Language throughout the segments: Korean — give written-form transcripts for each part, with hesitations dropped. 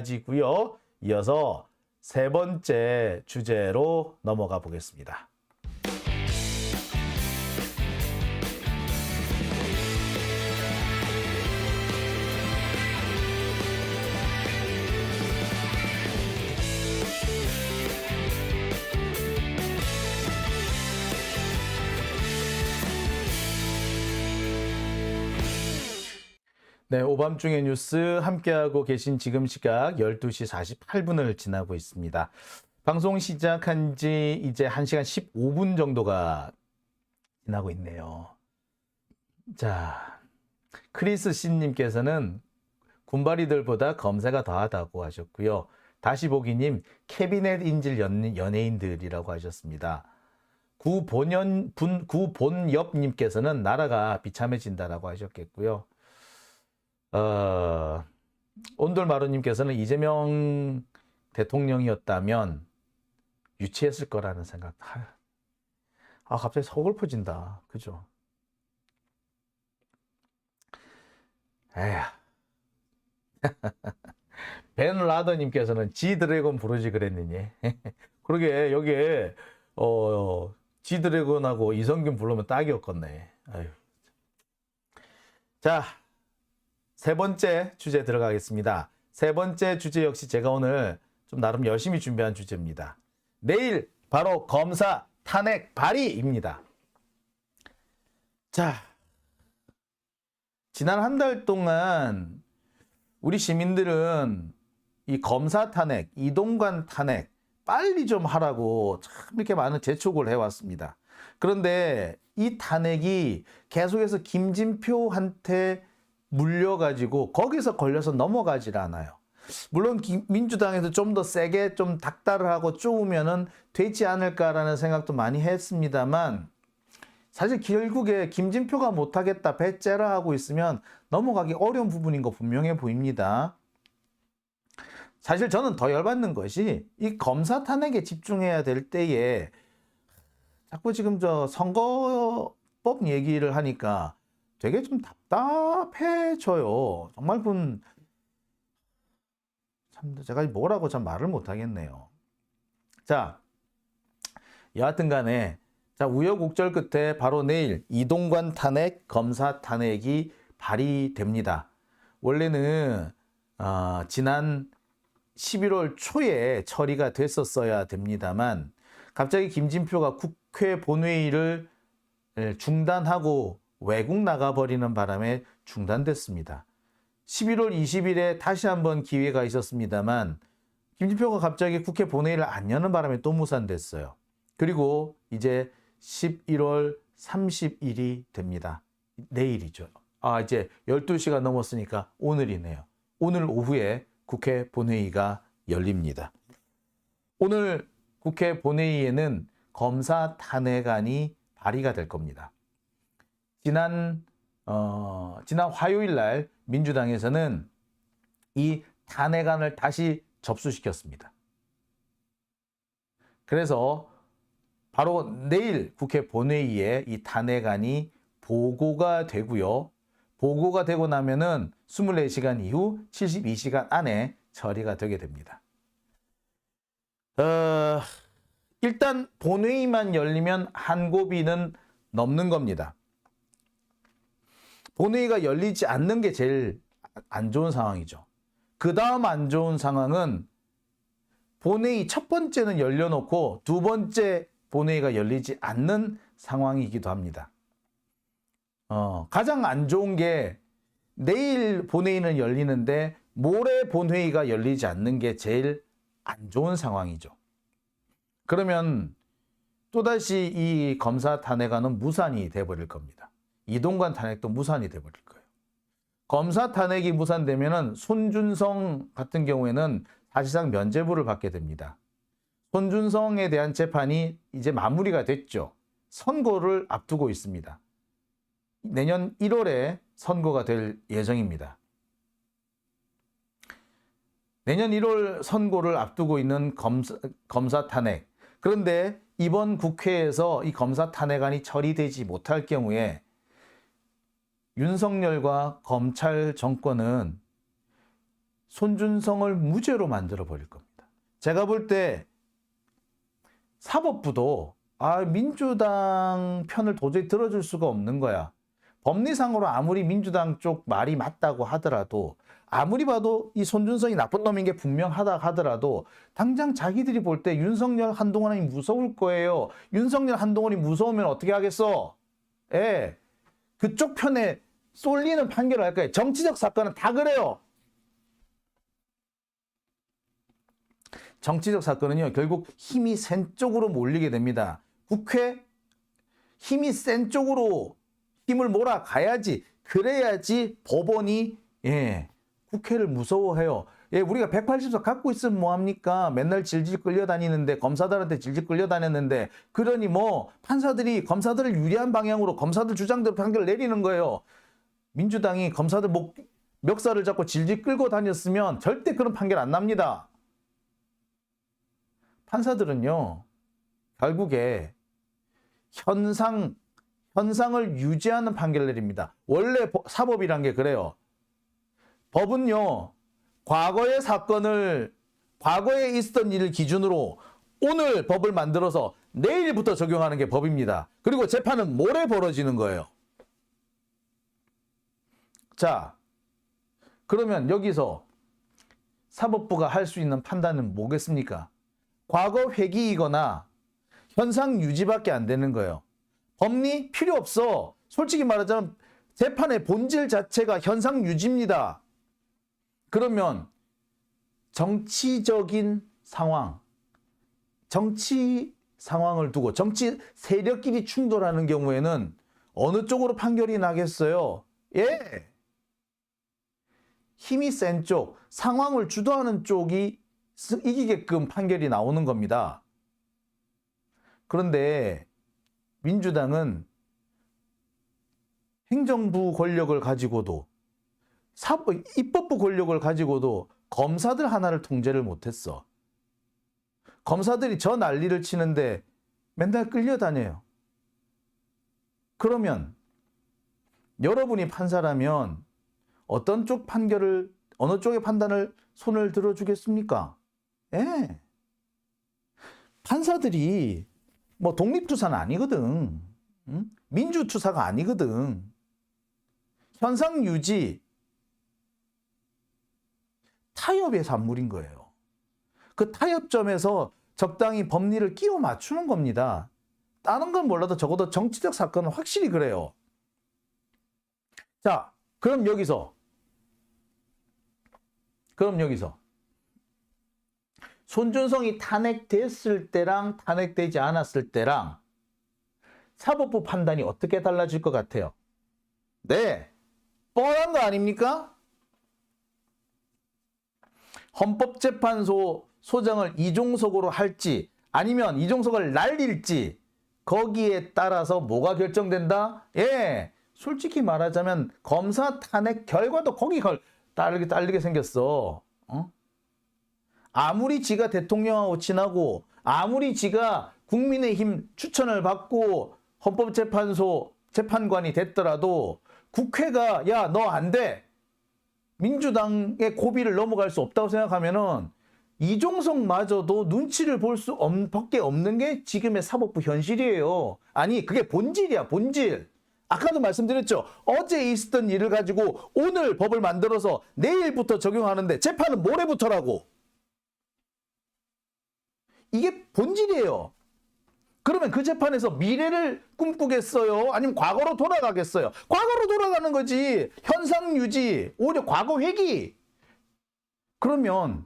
지고요. 이어서 세 번째 주제로 넘어가 보겠습니다. 네, 오밤중의 뉴스 함께하고 계신 지금 시각 12시 48분을 지나고 있습니다. 방송 시작한 지 이제 1시간 15분 정도가 지나고 있네요. 자, 크리스 씨님께서는 군바리들보다 검사가 더하다고 하셨고요. 다시 보기님, 캐비넷 인질 연예인들이라고 하셨습니다. 구본엽님께서는 나라가 비참해진다라고 하셨겠고요. 온돌마루님께서는 이재명 대통령이었다면 유치했을 거라는 생각. 갑자기 서글퍼진다. 그죠? 에휴. 벤 라더님께서는 지드래곤 부르지 그랬느니. 그러게, 여기에, 지드래곤하고 이성균 부르면 딱이었겠네. 아유. 자. 세 번째 주제 들어가겠습니다. 세 번째 주제 역시 제가 오늘 좀 나름 열심히 준비한 주제입니다. 내일 바로 검사 탄핵 발의입니다. 자, 지난 한 달 동안 우리 시민들은 이 검사 탄핵, 이동관 탄핵 빨리 좀 하라고 참 이렇게 많은 재촉을 해왔습니다. 그런데 이 탄핵이 계속해서 김진표한테 물려가지고 거기서 걸려서 넘어가질 않아요. 물론 민주당에서 좀 더 세게 좀 닥달을 하고 쪼으면은 되지 않을까라는 생각도 많이 했습니다만 사실 결국에 김진표가 못하겠다 배째라 하고 있으면 넘어가기 어려운 부분인 거 분명해 보입니다. 사실 저는 더 열받는 것이 이 검사 탄핵에 집중해야 될 때에 자꾸 지금 저 선거법 얘기를 하니까 되게 좀 답답해져요. 정말 참 제가 뭐라고 참 말을 못 하겠네요. 자, 여하튼 간에 자, 우여곡절 끝에 바로 내일 이동관 탄핵, 검사 탄핵이 발의됩니다. 원래는 지난 11월 초에 처리가 됐었어야 됩니다만 갑자기 김진표가 국회 본회의를 중단하고 외국 나가버리는 바람에 중단됐습니다. 11월 20일에 다시 한번 기회가 있었습니다만 김진표가 갑자기 국회 본회의를 안 여는 바람에 또 무산됐어요. 그리고 이제 11월 30일이 됩니다. 내일이죠. 이제 12시가 넘었으니까 오늘이네요. 오늘 오후에 국회 본회의가 열립니다. 오늘 국회 본회의에는 검사 탄핵안이 발의가 될 겁니다. 지난 화요일 날 민주당에서는 이 탄핵안을 다시 접수시켰습니다. 그래서 바로 내일 국회 본회의에 이 탄핵안이 보고가 되고요. 보고가 되고 나면은 24시간 이후 72시간 안에 처리가 되게 됩니다. 일단 본회의만 열리면 한 고비는 넘는 겁니다. 본회의가 열리지 않는 게 제일 안 좋은 상황이죠. 그 다음 안 좋은 상황은 본회의 첫 번째는 열려놓고 두 번째 본회의가 열리지 않는 상황이기도 합니다. 가장 안 좋은 게 내일 본회의는 열리는데 모레 본회의가 열리지 않는 게 제일 안 좋은 상황이죠. 그러면 또다시 이 검사 탄핵안은 무산이 돼버릴 겁니다. 이동관 탄핵도 무산이 돼버릴 거예요. 검사 탄핵이 무산되면은 손준성 같은 경우에는 사실상 면죄부를 받게 됩니다. 손준성에 대한 재판이 이제 마무리가 됐죠. 선고를 앞두고 있습니다. 내년 1월에 선고가 될 예정입니다. 내년 1월 선고를 앞두고 있는 검사 탄핵. 그런데 이번 국회에서 이 검사 탄핵안이 처리되지 못할 경우에 윤석열과 검찰 정권은 손준성을 무죄로 만들어 버릴 겁니다. 제가 볼 때 사법부도 민주당 편을 도저히 들어줄 수가 없는 거야. 법리상으로 아무리 민주당 쪽 말이 맞다고 하더라도, 아무리 봐도 이 손준성이 나쁜 놈인 게 분명하다 하더라도 당장 자기들이 볼 때 윤석열 한동훈이 무서울 거예요. 윤석열 한동훈이 무서우면 어떻게 하겠어? 예, 그쪽 편에 쏠리는 판결을 할 거예요. 정치적 사건은 다 그래요. 정치적 사건은요, 결국 힘이 센 쪽으로 몰리게 됩니다. 국회 힘이 센 쪽으로 힘을 몰아가야지, 그래야지 법원이 국회를 무서워해요. 우리가 180석 갖고 있으면 뭐합니까? 맨날 질질 끌려다니는데, 검사들한테 질질 끌려다녔는데, 그러니 뭐 판사들이 검사들을 유리한 방향으로 검사들 주장대로 판결을 내리는 거예요. 민주당이 검사들 멱살을 잡고 질질 끌고 다녔으면 절대 그런 판결 안 납니다. 판사들은요, 결국에 현상을 유지하는 판결을 내립니다. 원래 사법이란 게 그래요. 법은요, 과거의 사건을, 과거에 있었던 일을 기준으로 오늘 법을 만들어서 내일부터 적용하는 게 법입니다. 그리고 재판은 모레 벌어지는 거예요. 자, 그러면 여기서 사법부가 할 수 있는 판단은 뭐겠습니까? 과거 회귀이거나 현상 유지밖에 안 되는 거예요. 법리 필요 없어. 솔직히 말하자면 재판의 본질 자체가 현상 유지입니다. 그러면 정치적인 상황, 정치 상황을 두고 정치 세력끼리 충돌하는 경우에는 어느 쪽으로 판결이 나겠어요? 힘이 센 쪽, 상황을 주도하는 쪽이 이기게끔 판결이 나오는 겁니다. 그런데 민주당은 행정부 권력을 가지고도, 입법부 권력을 가지고도 검사들 하나를 통제를 못했어. 검사들이 저 난리를 치는데 맨날 끌려다녀요. 그러면 여러분이 판사라면 어떤 쪽 판결을, 어느 쪽의 판단을 손을 들어주겠습니까? 판사들이 뭐 독립투사는 아니거든. 민주투사가 아니거든. 현상 유지, 타협의 산물인 거예요. 그 타협점에서 적당히 법리를 끼워 맞추는 겁니다. 다른 건 몰라도 적어도 정치적 사건은 확실히 그래요. 자, 그럼 여기서 손준성이 탄핵됐을 때랑 탄핵되지 않았을 때랑 사법부 판단이 어떻게 달라질 것 같아요? 네, 뻔한 거 아닙니까? 헌법재판소 소장을 이종석으로 할지 아니면 이종석을 날릴지 거기에 따라서 뭐가 결정된다? 솔직히 말하자면 검사 탄핵 결과도 거기 딸리게 생겼어. 아무리 지가 대통령하고 친하고 아무리 지가 국민의힘 추천을 받고 헌법재판소 재판관이 됐더라도 국회가 야, 너 안 돼. 민주당의 고비를 넘어갈 수 없다고 생각하면은 이종석마저도 눈치를 볼 수 밖에 없는 게 지금의 사법부 현실이에요. 아니, 그게 본질이야, 본질. 아까도 말씀드렸죠. 어제 있었던 일을 가지고 오늘 법을 만들어서 내일부터 적용하는데 재판은 모레부터라고. 이게 본질이에요. 그러면 그 재판에서 미래를 꿈꾸겠어요? 아니면 과거로 돌아가겠어요? 과거로 돌아가는 거지. 현상 유지, 오히려 과거 회귀. 그러면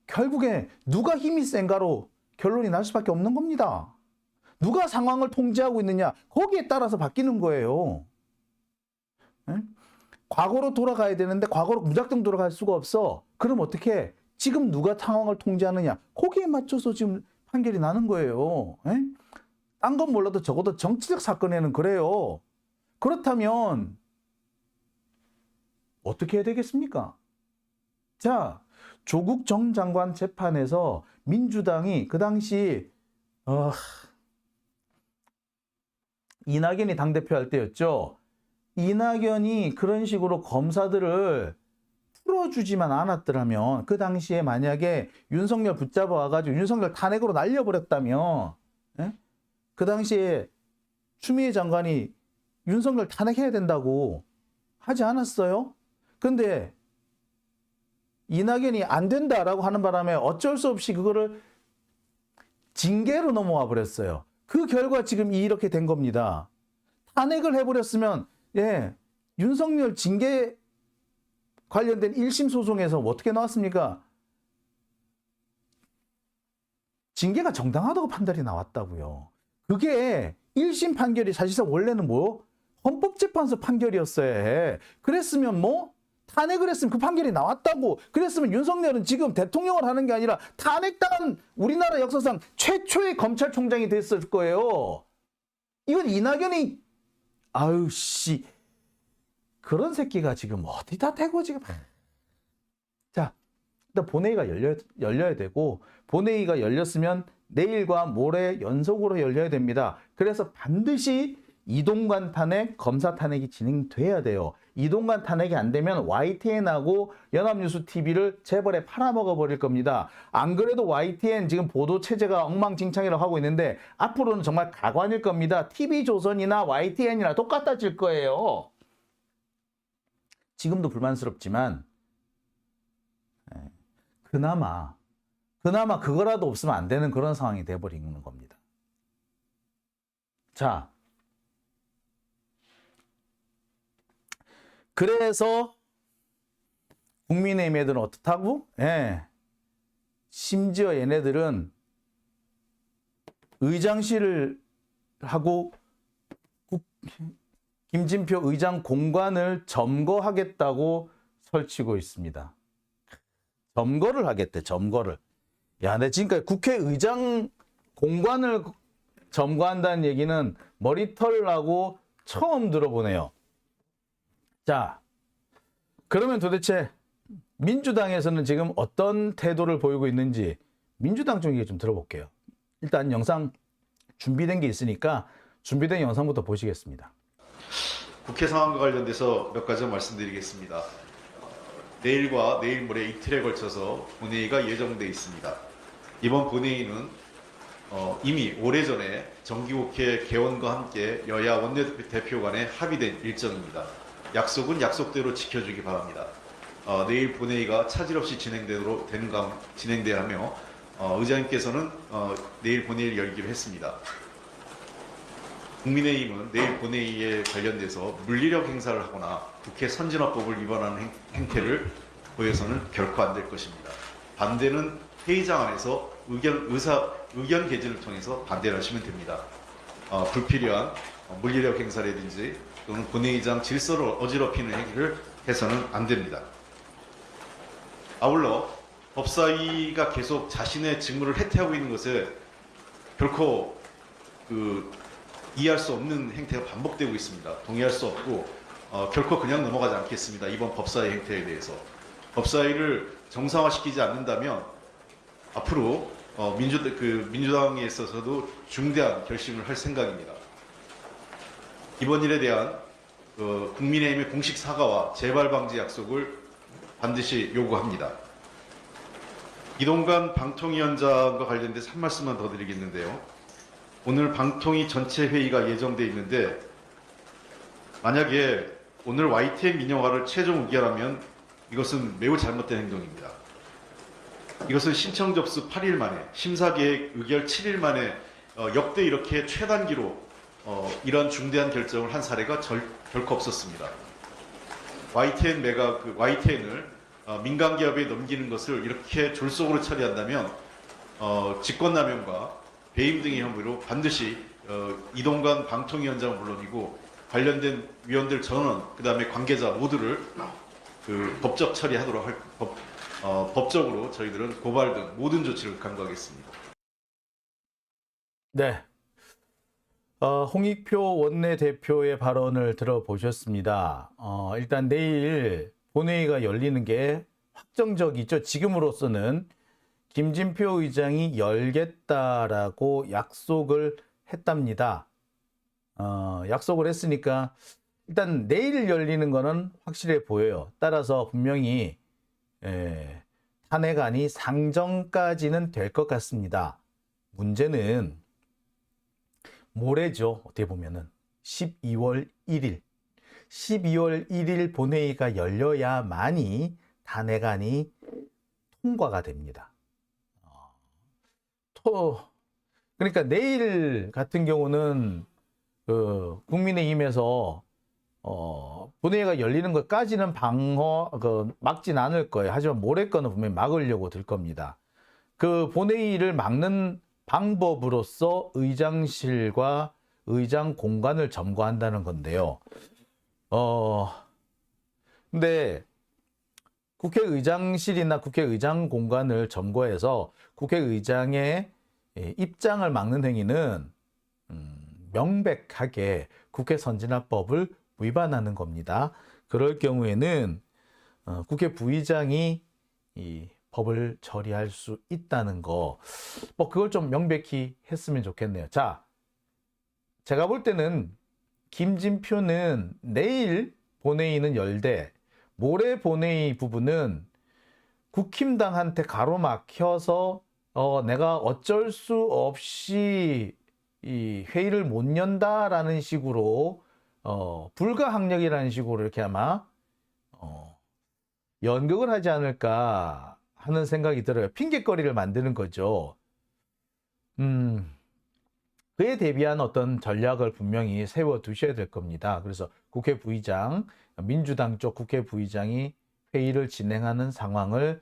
결국에 누가 힘이 센가로 결론이 날 수밖에 없는 겁니다. 누가 상황을 통제하고 있느냐, 거기에 따라서 바뀌는 거예요. 과거로 돌아가야 되는데 과거로 무작정 돌아갈 수가 없어. 그럼 어떻게? 지금 누가 상황을 통제하느냐, 거기에 맞춰서 지금 판결이 나는 거예요. 딴 건 몰라도 적어도 정치적 사건에는 그래요. 그렇다면 어떻게 해야 되겠습니까? 자, 조국 전 장관 재판에서 민주당이 그 당시 이낙연이 당대표 할 때였죠. 이낙연이 그런 식으로 검사들을 풀어주지만 않았더라면, 그 당시에 만약에 윤석열 붙잡아 와가지고 윤석열 탄핵으로 날려버렸다면, 예? 그 당시에 추미애 장관이 윤석열 탄핵해야 된다고 하지 않았어요? 근데 이낙연이 안 된다라고 하는 바람에 어쩔 수 없이 그거를 징계로 넘어와 버렸어요. 그 결과 지금 이렇게 된 겁니다. 탄핵을 해버렸으면, 예, 윤석열 징계 관련된 1심 소송에서 어떻게 나왔습니까? 징계가 정당하다고 판단이 나왔다고요. 그게 1심 판결이 사실상 원래는 뭐 헌법재판소 판결이었어야 해. 그랬으면 뭐 탄핵을 했으면 그 판결이 나왔다고. 그랬으면 윤석열은 지금 대통령을 하는 게 아니라 탄핵당한 우리나라 역사상 최초의 검찰총장이 됐을 거예요. 이건 이낙연이, 아유 씨, 그런 새끼가 지금 어디다 대고 지금. 자, 일단 본회의가 열려야 되고, 본회의가 열렸으면 내일과 모레 연속으로 열려야 됩니다. 그래서 반드시 이동관 탄핵, 검사 탄핵이 진행돼야 돼요. 이동관 탄핵이 안 되면 YTN하고 연합뉴스TV를 재벌에 팔아먹어 버릴 겁니다. 안 그래도 YTN 지금 보도 체제가 엉망진창이라고 하고 있는데 앞으로는 정말 가관일 겁니다. TV조선이나 YTN이나 똑같아질 거예요. 지금도 불만스럽지만 그나마 그거라도 없으면 안 되는 그런 상황이 돼버리는 겁니다. 자, 그래서 국민의힘 애들은 어떻다고? 예. 심지어 얘네들은 의장실을 하고 김진표 의장 공관을 점거하겠다고 설치고 있습니다. 점거를 하겠대, 점거를. 야, 내 지금까지 국회의장 공관을 점거한다는 얘기는 머리털하고 처음 들어보네요. 자, 그러면 도대체 민주당에서는 지금 어떤 태도를 보이고 있는지 민주당 쪽 얘기 좀 들어볼게요. 일단 영상 준비된 게 있으니까 준비된 영상부터 보시겠습니다. 국회 상황과 관련돼서 몇 가지 말씀드리겠습니다. 내일과 내일 모레 이틀에 걸쳐서 본회의가 예정돼 있습니다. 이번 본회의는 이미 오래전에 정기국회 개원과 함께 여야 원내대표 간에 합의된 일정입니다. 약속은 약속대로 지켜주기 바랍니다. 내일 본회의가 차질 없이 진행돼야 하며 의장님께서는 내일 본회의를 열기로 했습니다. 국민의힘은 내일 본회의에 관련돼서 물리력 행사를 하거나 국회 선진화법을 위반하는 행태를 보여서는 결코 안 될 것입니다. 반대는 회의장 안에서 의견 개진을 통해서 반대를 하시면 됩니다. 불필요한 물리력 행사라든지 또는 본회의장 질서를 어지럽히는 행위를 해서는 안 됩니다. 아울러 법사위가 계속 자신의 직무를 해태하고 있는 것에 결코 이해할 수 없는 행태가 반복되고 있습니다. 동의할 수 없고 결코 그냥 넘어가지 않겠습니다. 이번 법사위 행태에 대해서. 법사위를 정상화시키지 않는다면 앞으로 민주당에 있어서도 중대한 결심을 할 생각입니다. 이번 일에 대한 국민의힘의 공식 사과와 재발 방지 약속을 반드시 요구합니다. 이동관 방통위원장과 관련돼서 한 말씀만 더 드리겠는데요. 오늘 방통위 전체 회의가 예정돼 있는데 만약에 오늘 YTN 민영화를 최종 의결하면 이것은 매우 잘못된 행동입니다. 이것은 신청 접수 8일 만에, 심사계획 의결 7일 만에 역대 이렇게 최단기로 이런 중대한 결정을 한 사례가 결코 없었습니다. YTN을 민간 기업에 넘기는 것을 이렇게 졸속으로 처리한다면 직권남용과 배임 등의 혐의로 반드시 이동관 방통위원장은 물론이고 관련된 위원들 전원 그다음에 관계자 모두를 법적 처리하도록 법적으로 저희들은 고발 등 모든 조치를 강구하겠습니다. 네. 홍익표 원내대표의 발언을 들어보셨습니다. 일단 내일 본회의가 열리는 게 확정적이죠. 지금으로서는 김진표 의장이 열겠다라고 약속을 했답니다. 약속을 했으니까 일단 내일 열리는 거는 확실해 보여요. 따라서 분명히 탄핵안이 상정까지는 될 것 같습니다. 문제는 모레죠. 어떻게 보면은 12월 1일. 12월 1일 본회의가 열려야만이 탄핵안이 통과가 됩니다. 그러니까 내일 같은 경우는 국민의힘에서 본회의가 열리는 것까지는 막진 않을 거예요. 하지만 모레 거는 분명히 막으려고 들 겁니다. 그 본회의를 막는 방법으로서 의장실과 의장 공간을 점거한다는 건데요. 근데 국회의장실이나 국회의장 공간을 점거해서 국회의장의 입장을 막는 행위는 명백하게 국회 선진화법을 위반하는 겁니다. 그럴 경우에는 국회 부의장이 이 법을 처리할 수 있다는 거, 그걸 좀 명백히 했으면 좋겠네요. 자, 제가 볼 때는 김진표는 내일 본회의는 열되 모레 본회의 부분은 국힘당한테 가로막혀서 내가 어쩔 수 없이 이 회의를 못 연다라는 식으로 불가항력이라는 식으로 이렇게 아마 연극을 하지 않을까 하는 생각이 들어요. 핑계거리를 만드는 거죠. 그에 대비한 어떤 전략을 분명히 세워 두셔야 될 겁니다. 그래서 국회 부의장, 민주당 쪽 국회 부의장이 회의를 진행하는 상황을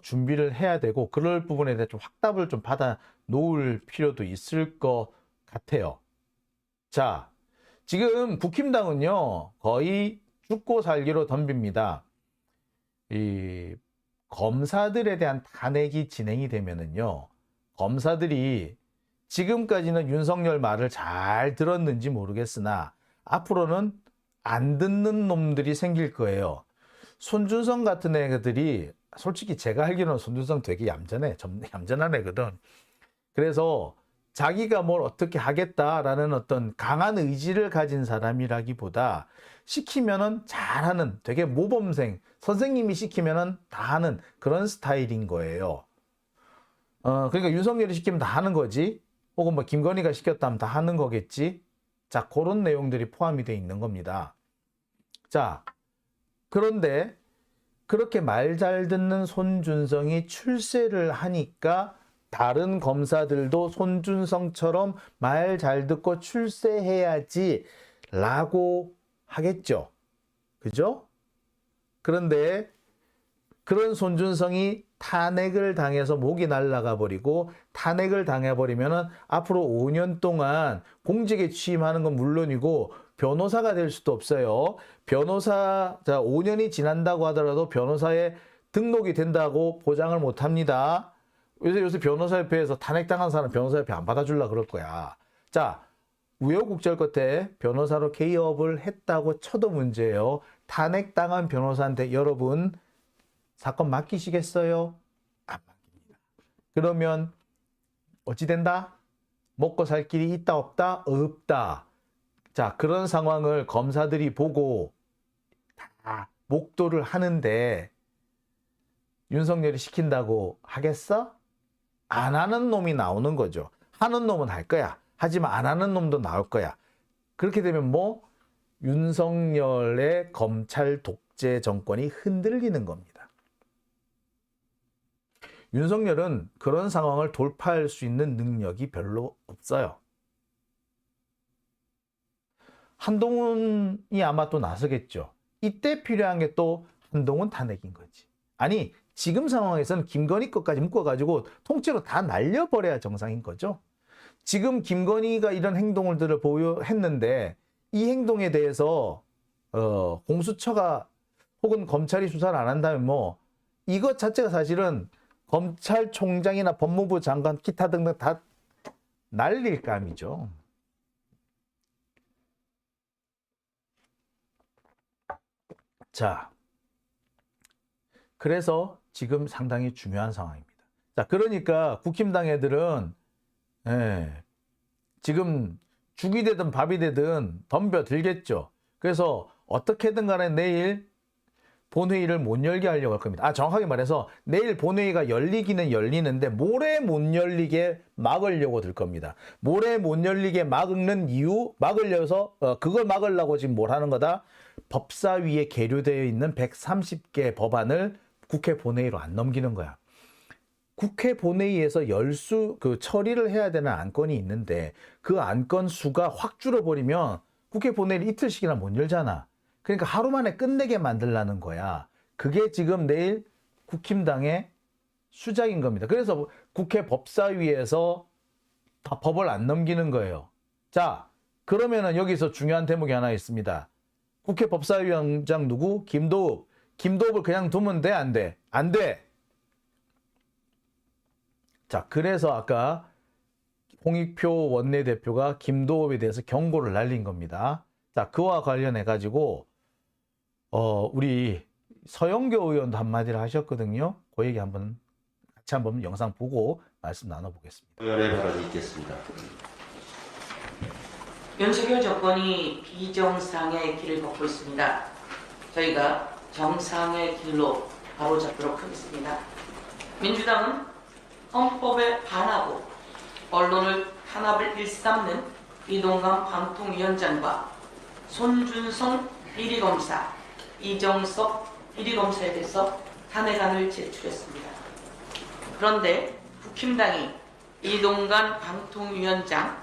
준비를 해야 되고, 그럴 부분에 대해 좀 확답을 좀 받아 놓을 필요도 있을 것 같아요. 자, 지금 국힘당은요, 거의 죽고 살기로 덤빕니다. 이 검사들에 대한 탄핵이 진행이 되면은요, 검사들이 지금까지는 윤석열 말을 잘 들었는지 모르겠으나 앞으로는 안 듣는 놈들이 생길 거예요. 손준성 같은 애들이, 솔직히 제가 알기로는 손준성 되게 얌전한 애거든. 그래서 자기가 뭘 어떻게 하겠다라는 어떤 강한 의지를 가진 사람이라기보다 시키면은 잘하는, 되게 모범생, 선생님이 시키면은 다 하는 그런 스타일인 거예요. 그러니까 윤석열이 시키면 다 하는 거지, 혹은 김건희가 시켰다면 다 하는 거겠지. 자, 그런 내용들이 포함이 되어 있는 겁니다. 자, 그런데 그렇게 말 잘 듣는 손준성이 출세를 하니까 다른 검사들도 손준성처럼 말 잘 듣고 출세해야지 라고 하겠죠. 그죠? 그런데 그런 손준성이 탄핵을 당해서 목이 날아가 버리고, 탄핵을 당해버리면 앞으로 5년 동안 공직에 취임하는 건 물론이고 변호사가 될 수도 없어요. 변호사, 5년이 지난다고 하더라도 변호사에 등록이 된다고 보장을 못 합니다. 요새 변호사협회에서 탄핵당한 사람 변호사협회 안 받아주려고 그럴 거야. 자, 우여곡절 끝에 변호사로 개업을 했다고 쳐도 문제예요. 탄핵당한 변호사한테 여러분 사건 맡기시겠어요? 안 맡깁니다. 그러면 어찌 된다? 먹고 살 길이 있다 없다? 없다. 자, 그런 상황을 검사들이 보고 다 목도를 하는데 윤석열이 시킨다고 하겠어? 안 하는 놈이 나오는 거죠. 하는 놈은 할 거야. 하지만 안 하는 놈도 나올 거야. 그렇게 되면 윤석열의 검찰 독재 정권이 흔들리는 겁니다. 윤석열은 그런 상황을 돌파할 수 있는 능력이 별로 없어요. 한동훈이 아마 또 나서겠죠. 이때 필요한 게 또 한동훈 탄핵인 거지. 아니, 지금 상황에서는 김건희 것까지 묶어가지고 통째로 다 날려버려야 정상인 거죠. 지금 김건희가 이런 행동들을 보였는데 이 행동에 대해서 공수처가 혹은 검찰이 수사를 안 한다면 이것 자체가 사실은 검찰총장이나 법무부 장관 기타 등등 다 날릴 감이죠. 자, 그래서 지금 상당히 중요한 상황입니다. 자, 그러니까 국힘당 애들은 지금 죽이 되든 밥이 되든 덤벼들겠죠. 그래서 어떻게든 간에 내일 본회의를 못 열게 하려고 할 겁니다. 정확하게 말해서 내일 본회의가 열리기는 열리는데 모레 못 열리게 막으려고 들 겁니다. 모레 못 열리게 막는 이유, 그걸 막으려고 지금 뭘 하는 거다? 법사위에 계류되어 있는 130개 법안을 국회 본회의로 안 넘기는 거야. 국회 본회의에서 처리를 해야 되는 안건이 있는데 그 안건 수가 확 줄어버리면 국회 본회의를 이틀씩이나 못 열잖아. 그러니까 하루 만에 끝내게 만들라는 거야. 그게 지금 내일 국힘당의 수작인 겁니다. 그래서 국회 법사위에서 다 법을 안 넘기는 거예요. 자, 그러면은 여기서 중요한 대목이 하나 있습니다. 국회 법사위원장 누구? 김도읍. 김도읍을 그냥 두면 돼? 안 돼? 안 돼! 자, 그래서 아까 홍익표 원내대표가 김도읍에 대해서 경고를 날린 겁니다. 자, 그와 관련해가지고 우리 서영교 의원도 한마디를 하셨거든요. 그 얘기 같이 한번 영상 보고 말씀 나눠보겠습니다. 의원의 발언이 있겠습니다. 윤석열 정권이 비정상의 길을 걷고 있습니다. 저희가 정상의 길로 바로잡도록 하겠습니다. 민주당은 헌법에 반하고 언론을 탄압을 일삼는 이동관 방통위원장과 손준성 비리검사, 이정석 비리검사에 대해서 탄핵안을 제출했습니다. 그런데 국힘당이 이동관 방통위원장,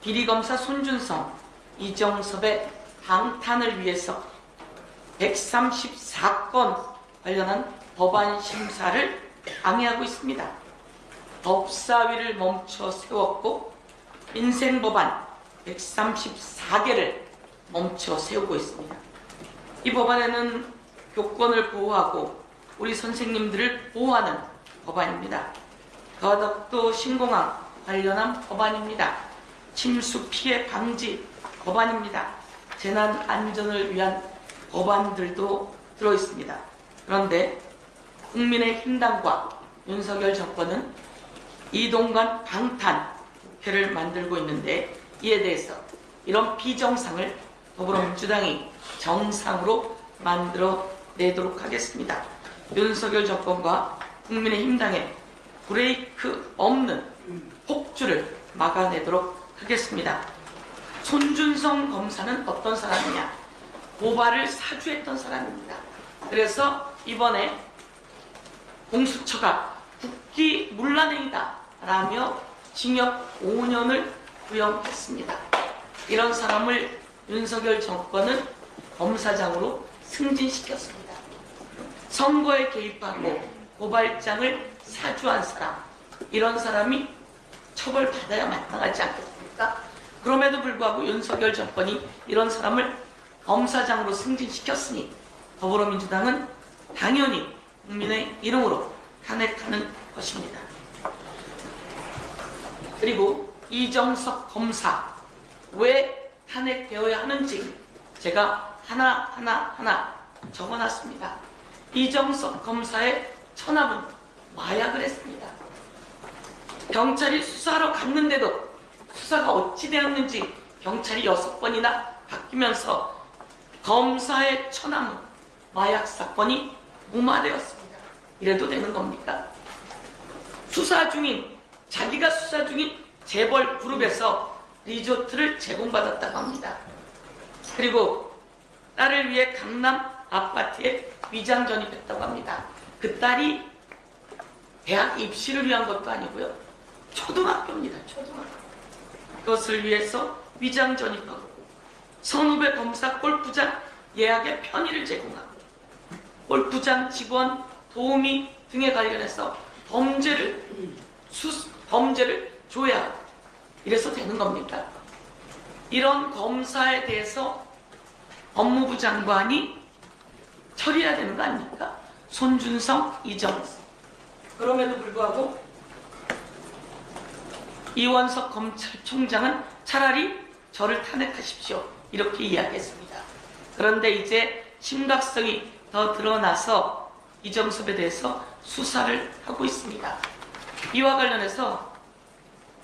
비리검사 손준성, 이정섭의 방탄을 위해서 134건 관련한 법안 심사를 방해하고 있습니다. 법사위를 멈춰 세웠고 민생법안 134개를 멈춰 세우고 있습니다. 이 법안에는 교권을 보호하고 우리 선생님들을 보호하는 법안입니다. 더덕도 신공항 관련한 법안입니다. 침수 피해 방지 법안입니다. 재난 안전을 위한 법안들도 들어있습니다. 그런데 국민의힘당과 윤석열 정권은 이동관 방탄 국회를 만들고 있는데 이에 대해서 이런 비정상을 더불어민주당이 정상으로 만들어내도록 하겠습니다. 윤석열 정권과 국민의힘당의 브레이크 없는 폭주를 막아내도록 하겠습니다. 손준성 검사는 어떤 사람이냐? 고발을 사주했던 사람입니다. 그래서 이번에 공수처가 국기문란행위다 라며 징역 5년을 구형했습니다. 이런 사람을 윤석열 정권은 검사장으로 승진시켰습니다. 선거에 개입하고 고발장을 사주한 사람, 이런 사람이 처벌받아야 마땅하지 않겠습니까? 그럼에도 불구하고 윤석열 정권이 이런 사람을 검사장으로 승진시켰으니 더불어민주당은 당연히 국민의 이름으로 탄핵하는 것입니다. 그리고 이정석 검사 왜 탄핵되어야 하는지 제가 하나 적어놨습니다. 이정석 검사의 처남은 마약을 했습니다. 경찰이 수사하러 갔는데도 수사가 어찌 되었는지 경찰이 6번이나 바뀌면서 검사의 처남은 마약 사건이 무마되었습니다. 이래도 되는 겁니까? 자기가 수사 중인 재벌 그룹에서 리조트를 제공받았다고 합니다. 그리고 딸을 위해 강남 아파트에 위장 전입했다고 합니다. 그 딸이 대학 입시를 위한 것도 아니고요. 초등학교입니다. 초등학교. 그것을 위해서 위장 전입하고 선후배 검사 골프장 예약에 편의를 제공하고 골프장 직원 도우미 등에 관련해서 범죄를 조회하고 이래서 되는 겁니까? 이런 검사에 대해서 법무부 장관이 처리해야 되는 거 아닙니까? 손준성, 이정석. 그럼에도 불구하고 이원석 검찰총장은 차라리 저를 탄핵하십시오. 이렇게 이야기했습니다. 그런데 이제 심각성이 더 드러나서 이정섭에 대해서 수사를 하고 있습니다. 이와 관련해서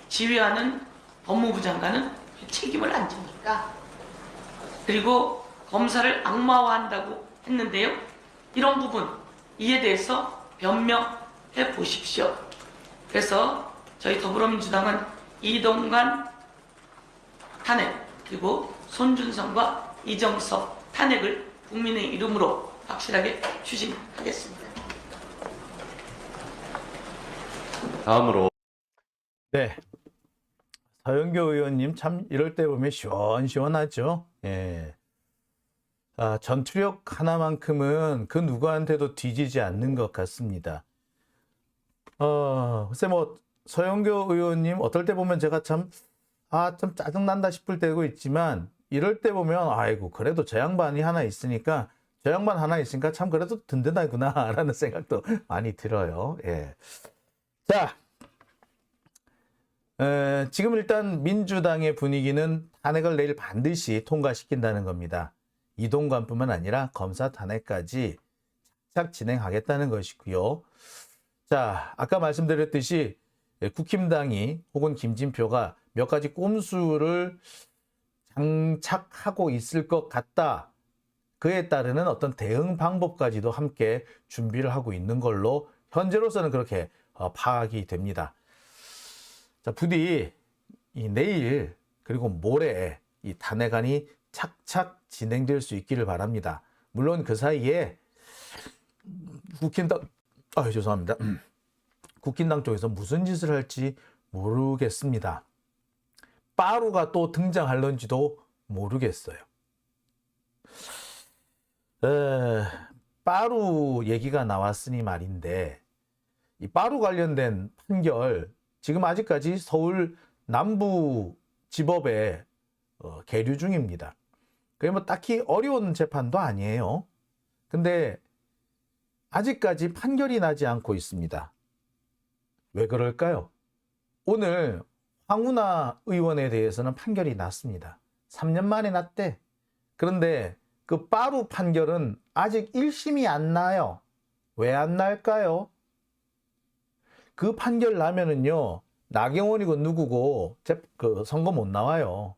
지휘하는 법무부 장관은 책임을 안 집니까? 그리고 검사를 악마화한다고 했는데요. 이런 부분 이에 대해서 변명해 보십시오. 그래서 저희 더불어민주당은 이동관 탄핵 그리고 손준성과 이정석 탄핵을 국민의 이름으로 확실하게 추진하겠습니다. 다음으로 네. 서영교 의원님 참 이럴 때 보면 시원시원하죠. 예. 전투력 하나만큼은 그 누구한테도 뒤지지 않는 것 같습니다. 글쎄 뭐 서영교 의원님 어떨 때 보면 제가 좀 짜증난다 싶을 때도 있지만 이럴 때 보면 아이고 그래도 저 양반이 하나 있으니까 참 그래도 든든하구나 라는 생각도 많이 들어요. 예. 자, 지금 일단 민주당의 분위기는 탄핵을 내일 반드시 통과시킨다는 겁니다. 이동관뿐만 아니라 검사 탄핵까지 착착 진행하겠다는 것이고요. 자, 아까 말씀드렸듯이 국힘당이 혹은 김진표가 몇 가지 꼼수를 장착하고 있을 것 같다. 그에 따르는 어떤 대응 방법까지도 함께 준비를 하고 있는 걸로 현재로서는 그렇게 파악이 됩니다. 자, 부디 내일 그리고 모레 이 탄핵안이 착착 진행될 수 있기를 바랍니다. 물론 그 사이에 국힘당 쪽에서 무슨 짓을 할지 모르겠습니다. 빠루가 또 등장할런지도 모르겠어요. 빠루 얘기가 나왔으니 말인데 이 빠루 관련된 판결 지금 아직까지 서울 남부지법에 계류 중입니다. 그게 뭐 딱히 어려운 재판도 아니에요. 근데 아직까지 판결이 나지 않고 있습니다. 왜 그럴까요? 오늘 황운하 의원에 대해서는 판결이 났습니다. 3년 만에 났대. 그런데 그 빠루 판결은 아직 1심이 안 나요. 왜 안 날까요? 그 판결 나면은요, 나경원이고 누구고 선거 못 나와요.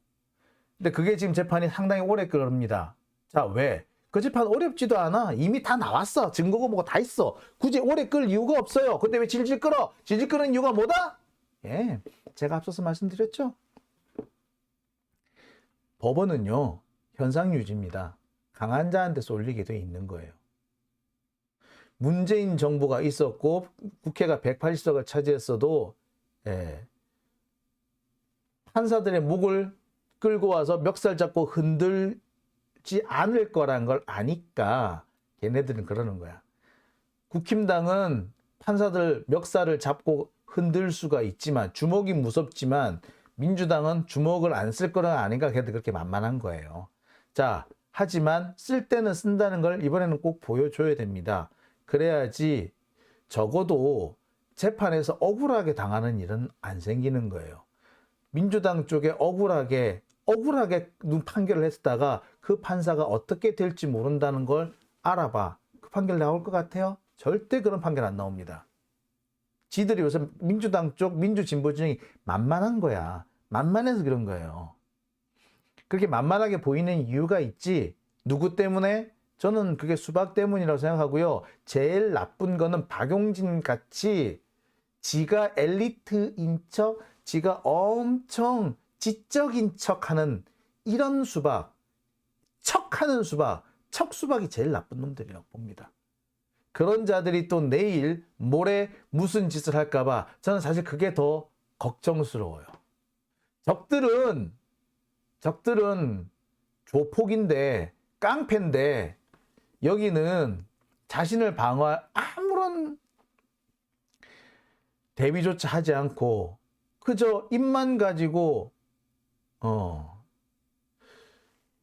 근데 그게 지금 재판이 상당히 오래 끌립니다. 자, 왜? 그 재판 어렵지도 않아. 이미 다 나왔어. 증거고 뭐고 다 있어. 굳이 오래 끌 이유가 없어요. 근데 왜 질질 끌어? 질질 끄는 이유가 뭐다? 예, 제가 앞서서 말씀드렸죠. 법원은요, 현상 유지입니다. 강한 자한테 쏠리게 돼 있는 거예요. 문재인 정부가 있었고 국회가 180석을 차지했어도 판사들의 목을 끌고 와서 멱살 잡고 흔들지 않을 거란 걸 아니까 걔네들은 그러는 거야. 국힘당은 판사들 멱살을 잡고 흔들 수가 있지만 주먹이 무섭지만 민주당은 주먹을 안 쓸 거는 아닌가 걔네들 그렇게 만만한 거예요. 자, 하지만 쓸 때는 쓴다는 걸 이번에는 꼭 보여줘야 됩니다. 그래야지 적어도 재판에서 억울하게 당하는 일은 안 생기는 거예요. 민주당 쪽에 억울하게 판결을 했다가 그 판사가 어떻게 될지 모른다는 걸 알아봐. 그 판결 나올 것 같아요? 절대 그런 판결 안 나옵니다. 지들이 요새 민주당 쪽 민주진보 진영이 만만한 거야. 만만해서 그런 거예요. 그렇게 만만하게 보이는 이유가 있지. 누구 때문에? 저는 그게 수박 때문이라고 생각하고요. 제일 나쁜 거는 박용진 같이 지가 엘리트인 척, 지가 엄청 지적인 척하는 이런 수박, 척하는 수박, 척수박이 제일 나쁜 놈들이라고 봅니다. 그런 자들이 또 내일 모레 무슨 짓을 할까봐 저는 사실 그게 더 걱정스러워요. 적들은 조폭인데 깡패인데 여기는 자신을 방어할 아무런 대비조차 하지 않고 그저 입만 가지고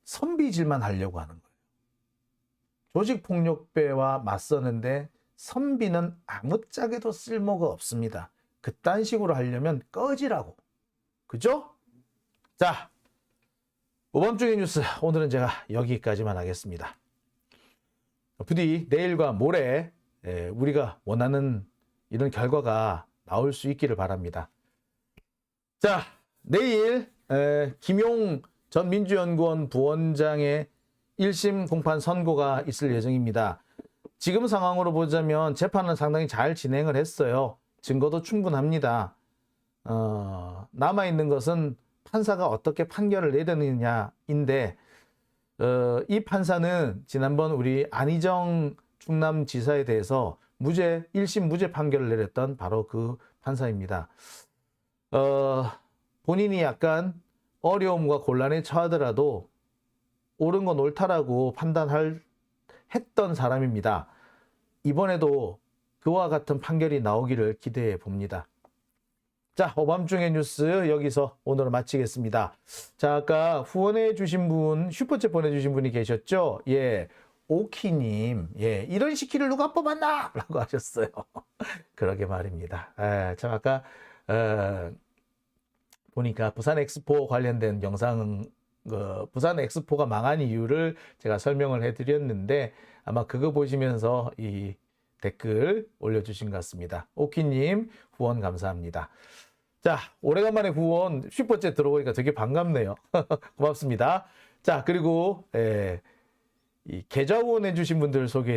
선비질만 하려고 하는 거예요. 조직폭력배와 맞서는데 선비는 아무짝에도 쓸모가 없습니다. 그딴 식으로 하려면 꺼지라고. 그죠? 자, 오밤중의 뉴스 오늘은 제가 여기까지만 하겠습니다. 부디 내일과 모레 우리가 원하는 이런 결과가 나올 수 있기를 바랍니다. 자, 내일 김용 전 민주연구원 부원장의 1심 공판 선고가 있을 예정입니다. 지금 상황으로 보자면 재판은 상당히 잘 진행을 했어요. 증거도 충분합니다. 남아있는 것은 판사가 어떻게 판결을 내리느냐인데, 이 판사는 지난번 우리 안희정 충남지사에 대해서 1심 무죄 판결을 내렸던 바로 그 판사입니다. 본인이 약간 어려움과 곤란에 처하더라도 옳은 건 옳다라고 했던 사람입니다. 이번에도 그와 같은 판결이 나오기를 기대해 봅니다. 자, 오밤중의 뉴스 여기서 오늘 마치겠습니다. 자, 아까 후원해 주신 분, 슈퍼챗 보내주신 분이 계셨죠? 예, 오키님, 예, 이런 시키를 누가 뽑았나? 라고 하셨어요. 그러게 말입니다. 참 아까 보니까 부산 엑스포 관련된 영상, 부산 엑스포가 망한 이유를 제가 설명을 해드렸는데 아마 그거 보시면서 이 댓글 올려주신 것 같습니다. 오키님 후원 감사합니다. 자, 오래간만에 후원 슈퍼챗 들어오니까 되게 반갑네요. 고맙습니다. 자, 그리고 이 계좌 후원해 주신 분들 소개해 드릴게요.